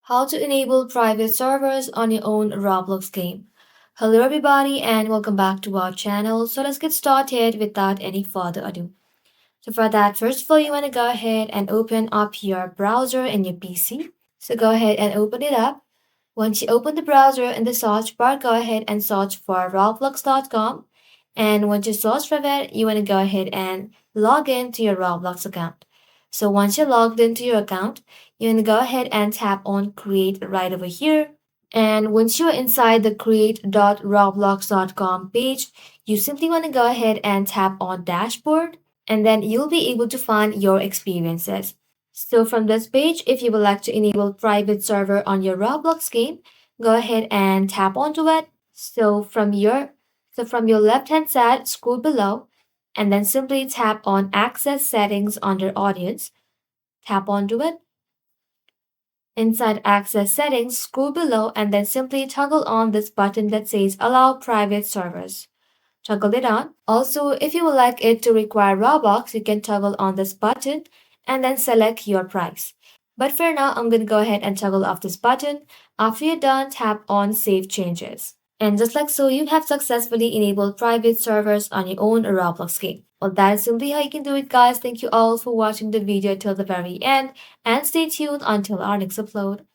How to enable private servers on your own Roblox game. Hello everybody and welcome back to our channel. So let's get started without any further ado. So for that, first of all, you want to go ahead and open up your browser in your PC. So go ahead and open it up. Once you open the browser in the search bar, go ahead and search for roblox.com. And once you search for it, you want to go ahead and log in to your Roblox account. So once you're logged into your account, you want to go ahead and tap on create right over here. And once you're inside the create.roblox.com page, you simply want to go ahead and tap on dashboard, and then you'll be able to find your experiences. So from this page, if you would like to enable private server on your Roblox game, go ahead and tap onto it. So from your left hand side, scroll below and then simply tap on access settings under audience. Tap onto it. Inside access settings, scroll below and then simply toggle on this button that says allow private servers. Toggle it on. Also, if you would like it to require Robux, you can toggle on this button and then select your price. But for now, I'm going to go ahead and toggle off this button. After you're done, tap on Save Changes. And just like so, you have successfully enabled private servers on your own Roblox game. Well, that is simply how you can do it, guys. Thank you all for watching the video till the very end, and stay tuned until our next upload.